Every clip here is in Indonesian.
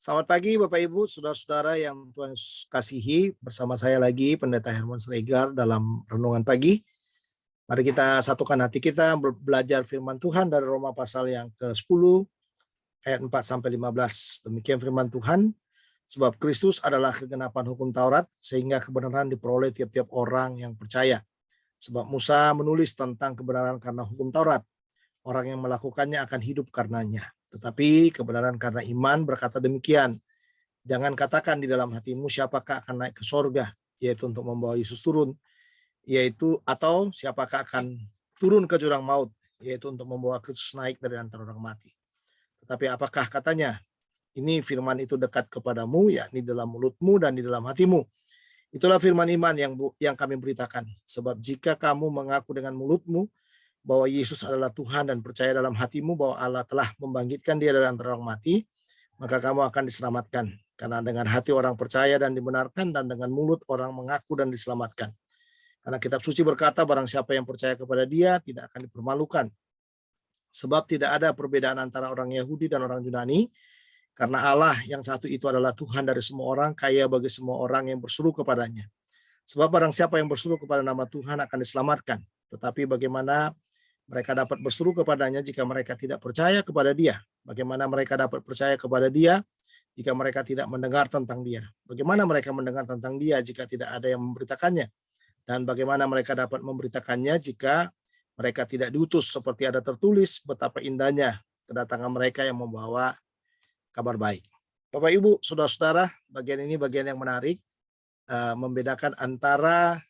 Selamat pagi Bapak Ibu, saudara-saudara yang Tuhan Yesus kasihi. Bersama saya lagi Pendeta Herman Sregar dalam renungan pagi. Mari kita satukan hati kita belajar firman Tuhan dari Roma pasal yang ke-10 ayat 4 sampai 15. Demikian firman Tuhan, sebab Kristus adalah kegenapan hukum Taurat sehingga kebenaran diperoleh tiap-tiap orang yang percaya. Sebab Musa menulis tentang kebenaran karena hukum Taurat. Orang yang melakukannya akan hidup karenanya. Tetapi kebenaran karena iman berkata demikian, jangan katakan di dalam hatimu siapakah akan naik ke sorga, yaitu untuk membawa Yesus turun, atau siapakah akan turun ke jurang maut, yaitu untuk membawa Kristus naik dari antara orang mati. Tetapi apakah katanya, ini firman itu dekat kepadamu, yakni dalam mulutmu dan di dalam hatimu. Itulah firman iman yang kami beritakan. Sebab jika kamu mengaku dengan mulutmu bahwa Yesus adalah Tuhan dan percaya dalam hatimu bahwa Allah telah membangkitkan dia dari antara orang mati, maka kamu akan diselamatkan. Karena dengan hati orang percaya dan dibenarkan, dan dengan mulut orang mengaku dan diselamatkan. Karena kitab suci berkata, barang siapa yang percaya kepada dia tidak akan dipermalukan. Sebab tidak ada perbedaan antara orang Yahudi dan orang Yunani, karena Allah yang satu itu adalah Tuhan dari semua orang, kaya bagi semua orang yang berseru kepadanya. Sebab barang siapa yang berseru kepada nama Tuhan akan diselamatkan. Tetapi bagaimana mereka dapat berseru kepadanya jika mereka tidak percaya kepada dia? Bagaimana mereka dapat percaya kepada dia jika mereka tidak mendengar tentang dia? Bagaimana mereka mendengar tentang dia jika tidak ada yang memberitakannya? Dan bagaimana mereka dapat memberitakannya jika mereka tidak diutus? Seperti ada tertulis, betapa indahnya kedatangan mereka yang membawa kabar baik. Bapak Ibu, saudara-saudara, bagian ini bagian yang menarik, membedakan antara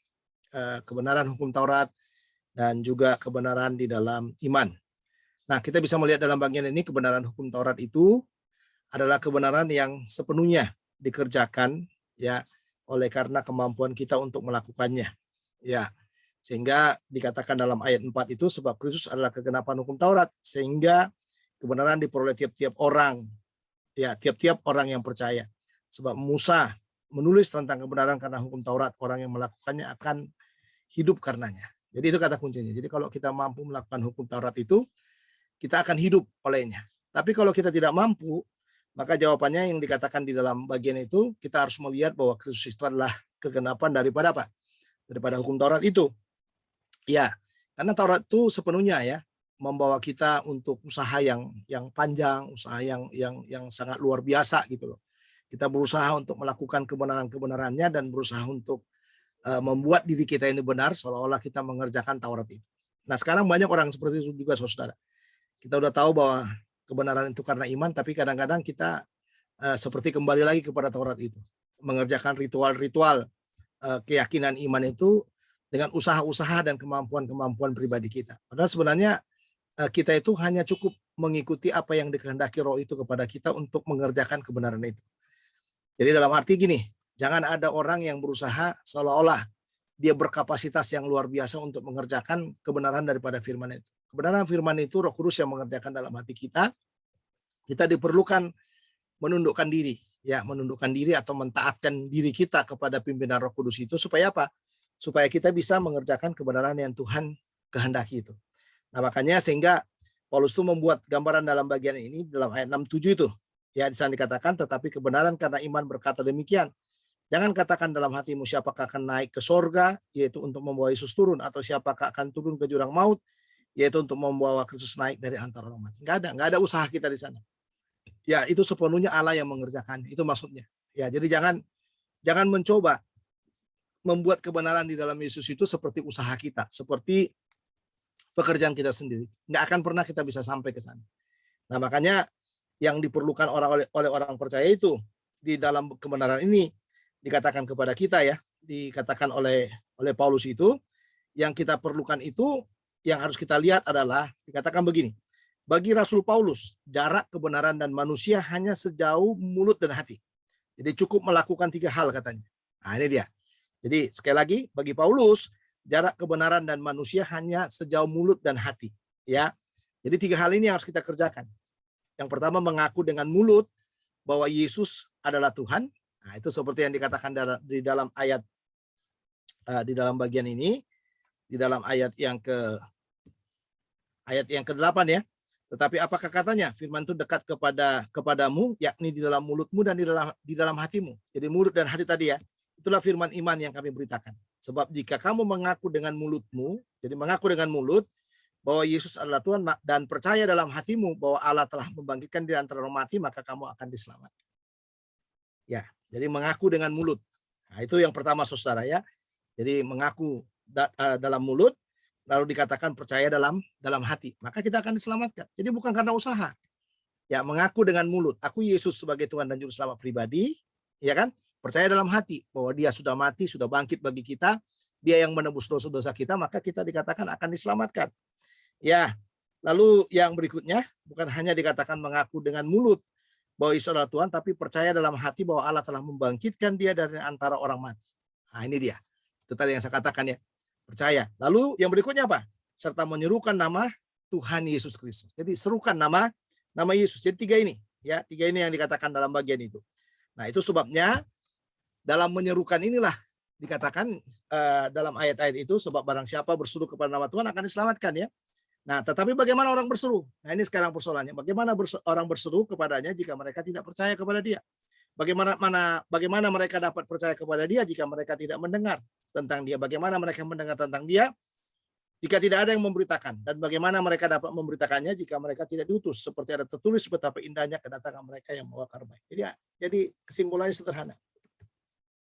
kebenaran hukum Taurat dan juga kebenaran di dalam iman. Nah, kita bisa melihat dalam bagian ini kebenaran hukum Taurat itu adalah kebenaran yang sepenuhnya dikerjakan ya oleh karena kemampuan kita untuk melakukannya. Ya. Sehingga dikatakan dalam ayat 4 itu, sebab Kristus adalah kegenapan hukum Taurat sehingga kebenaran diperoleh tiap-tiap orang. Ya, tiap-tiap orang yang percaya. Sebab Musa menulis tentang kebenaran karena hukum Taurat, orang yang melakukannya akan hidup karenanya. Jadi itu kata kuncinya. Jadi kalau kita mampu melakukan hukum Taurat itu, kita akan hidup olehnya. Tapi kalau kita tidak mampu, maka jawabannya yang dikatakan di dalam bagian itu, kita harus melihat bahwa Kristus itu adalah kegenapan daripada apa? Daripada hukum Taurat itu. Ya, karena Taurat itu sepenuhnya ya membawa kita untuk usaha yang panjang, usaha yang sangat luar biasa gitu loh. Kita berusaha untuk melakukan kebenaran-kebenarannya dan berusaha untuk membuat diri kita ini benar seolah-olah kita mengerjakan Taurat itu. Nah, sekarang banyak orang seperti itu juga, saudara. Kita udah tahu bahwa kebenaran itu karena iman, tapi kadang-kadang kita seperti kembali lagi kepada Taurat itu, mengerjakan ritual-ritual keyakinan iman itu dengan usaha-usaha dan kemampuan-kemampuan pribadi kita. Padahal sebenarnya kita itu hanya cukup mengikuti apa yang dikehendaki Roh itu kepada kita untuk mengerjakan kebenaran itu. Jadi dalam arti gini, jangan ada orang yang berusaha seolah-olah dia berkapasitas yang luar biasa untuk mengerjakan kebenaran daripada firman itu. Kebenaran firman itu Roh Kudus yang mengerjakan dalam hati kita. Kita diperlukan menundukkan diri, ya, menundukkan diri atau mentaatkan diri kita kepada pimpinan Roh Kudus itu supaya apa? Supaya kita bisa mengerjakan kebenaran yang Tuhan kehendaki itu. Nah, makanya sehingga Paulus itu membuat gambaran dalam bagian ini dalam ayat 6-7 itu. Ya, di sana dikatakan, tetapi kebenaran karena iman berkata demikian. Jangan katakan dalam hatimu siapakah akan naik ke sorga, yaitu untuk membawa Yesus turun, atau siapakah akan turun ke jurang maut, yaitu untuk membawa Kristus naik dari antara orang mati. Nggak ada usaha kita di sana. Ya, itu sepenuhnya Allah yang mengerjakan. Itu maksudnya. Ya, jadi jangan mencoba membuat kebenaran di dalam Yesus itu seperti usaha kita, seperti pekerjaan kita sendiri. Nggak akan pernah kita bisa sampai ke sana. Nah, makanya yang diperlukan oleh orang percaya itu di dalam kebenaran ini dikatakan kepada kita ya, dikatakan oleh Paulus itu, yang kita perlukan itu, yang harus kita lihat adalah dikatakan begini, bagi Rasul Paulus, jarak kebenaran dan manusia hanya sejauh mulut dan hati. Jadi cukup melakukan 3 hal katanya. Nah, ini dia. Jadi sekali lagi, bagi Paulus, jarak kebenaran dan manusia hanya sejauh mulut dan hati. Ya, jadi 3 hal ini yang harus kita kerjakan. Yang pertama, mengaku dengan mulut bahwa Yesus adalah Tuhan. Nah, itu seperti yang dikatakan di dalam ayat di dalam bagian ini, di dalam ayat yang ke-8 ya. Tetapi apakah katanya? Firman itu dekat kepadamu, yakni di dalam mulutmu dan di dalam hatimu. Jadi mulut dan hati tadi ya. Itulah firman iman yang kami beritakan. Sebab jika kamu mengaku dengan mulutmu, jadi mengaku dengan mulut bahwa Yesus adalah Tuhan dan percaya dalam hatimu bahwa Allah telah membangkitkan di antara orang mati, maka kamu akan diselamatkan. Ya, jadi mengaku dengan mulut. Nah, itu yang pertama saudara ya. Jadi mengaku dalam mulut, lalu dikatakan percaya dalam hati, maka kita akan diselamatkan. Jadi bukan karena usaha. Ya, mengaku dengan mulut, aku Yesus sebagai Tuhan dan Juru Selamat pribadi, ya kan? Percaya dalam hati bahwa Dia sudah mati, sudah bangkit bagi kita, Dia yang menebus dosa-dosa kita, maka kita dikatakan akan diselamatkan. Ya, lalu yang berikutnya bukan hanya dikatakan mengaku dengan mulut bahwa Yesus adalah Tuhan, tapi percaya dalam hati bahwa Allah telah membangkitkan Dia dari antara orang mati. Nah, ini dia. Itu tadi yang saya katakan ya. Percaya. Lalu yang berikutnya apa? Serta menyerukan nama Tuhan Yesus Kristus. Jadi serukan nama Yesus. Jadi tiga ini yang dikatakan dalam bagian itu. Nah, itu sebabnya dalam menyerukan inilah dikatakan dalam ayat-ayat itu, sebab barang siapa berseru kepada nama Tuhan akan diselamatkan ya. Nah, tetapi bagaimana orang berseru? Nah, ini sekarang persoalannya. Bagaimana orang berseru kepadanya jika mereka tidak percaya kepada Dia? Bagaimana mereka dapat percaya kepada Dia jika mereka tidak mendengar tentang Dia? Bagaimana mereka mendengar tentang Dia jika tidak ada yang memberitakan? Dan bagaimana mereka dapat memberitakannya jika mereka tidak diutus? Seperti ada tertulis betapa indahnya kedatangan mereka yang membawa kabar baik. Jadi kesimpulannya sederhana.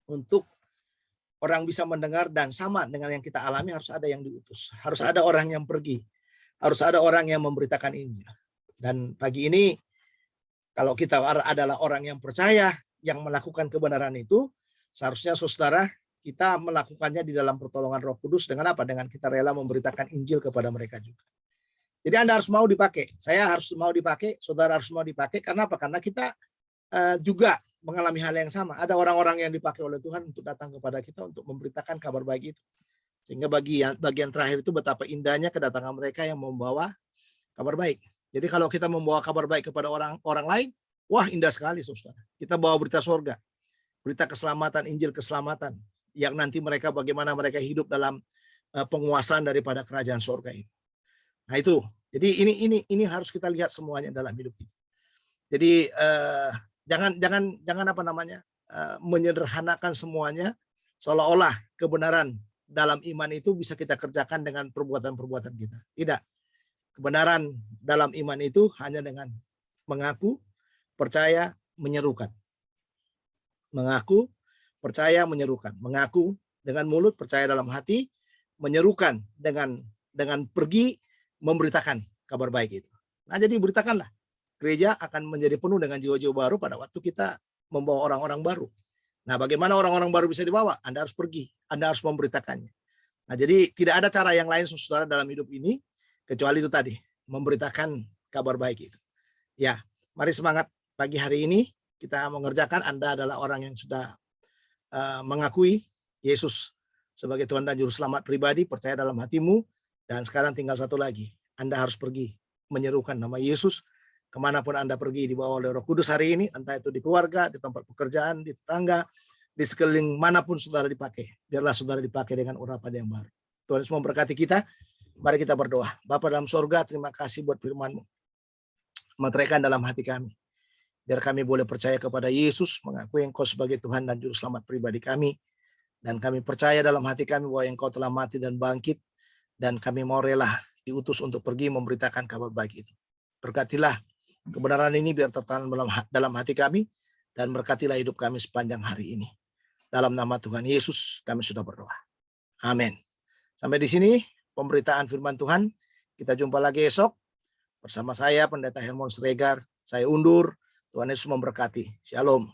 Untuk orang bisa mendengar dan sama dengan yang kita alami, harus ada yang diutus. Harus ada orang yang pergi. Harus ada orang yang memberitakan Injil. Dan pagi ini, kalau kita adalah orang yang percaya, yang melakukan kebenaran itu, seharusnya saudara, kita melakukannya di dalam pertolongan Roh Kudus dengan apa? Dengan kita rela memberitakan Injil kepada mereka juga. Jadi Anda harus mau dipakai, saya harus mau dipakai, saudara harus mau dipakai. Karena apa? Karena kita juga mengalami hal yang sama. Ada orang-orang yang dipakai oleh Tuhan untuk datang kepada kita untuk memberitakan kabar baik itu. Sehingga bagian terakhir itu betapa indahnya kedatangan mereka yang membawa kabar baik. Jadi kalau kita membawa kabar baik kepada orang lain, wah indah sekali saudara. Kita bawa berita surga, berita keselamatan, Injil keselamatan, yang nanti mereka bagaimana mereka hidup dalam penguasaan daripada kerajaan surga itu. Nah itu, jadi ini harus kita lihat semuanya dalam hidup kita. Jadi jangan apa namanya menyederhanakan semuanya seolah-olah kebenaran dalam iman itu bisa kita kerjakan dengan perbuatan-perbuatan kita. Tidak. Kebenaran dalam iman itu hanya dengan mengaku, percaya, menyerukan. Mengaku, percaya, menyerukan. Mengaku dengan mulut, percaya dalam hati, menyerukan dengan pergi memberitakan kabar baik itu. Nah, jadi beritakanlah. Gereja akan menjadi penuh dengan jiwa-jiwa baru pada waktu kita membawa orang-orang baru. Nah, bagaimana orang-orang baru bisa dibawa? Anda harus pergi, Anda harus memberitakannya. Nah, jadi tidak ada cara yang lain saudara dalam hidup ini kecuali itu tadi, memberitakan kabar baik itu. Ya, mari semangat pagi hari ini kita mengerjakan. Anda adalah orang yang sudah mengakui Yesus sebagai Tuhan dan Juru Selamat pribadi, percaya dalam hatimu, dan sekarang tinggal satu lagi. Anda harus pergi menyerukan nama Yesus kemanapun Anda pergi dibawa oleh Roh Kudus hari ini, entah itu di keluarga, di tempat pekerjaan, di tetangga, di sekeliling manapun saudara dipakai. Biarlah saudara dipakai dengan urapan yang baru. Tuhan Yesus memberkati kita. Mari kita berdoa. Bapa dalam sorga, terima kasih buat firman-Mu. Meteraikan dalam hati kami. Biar kami boleh percaya kepada Yesus, mengakui Engkau sebagai Tuhan dan Juru Selamat pribadi kami. Dan kami percaya dalam hati kami bahwa Engkau telah mati dan bangkit. Dan kami mau rela diutus untuk pergi memberitakan kabar baik itu. Berkatilah kebenaran ini biar tertanam dalam hati kami. Dan berkatilah hidup kami sepanjang hari ini. Dalam nama Tuhan Yesus kami sudah berdoa. Amin. Sampai di sini pemberitaan firman Tuhan. Kita jumpa lagi esok bersama saya Pendeta Hermon Sregar. Saya undur. Tuhan Yesus memberkati. Shalom.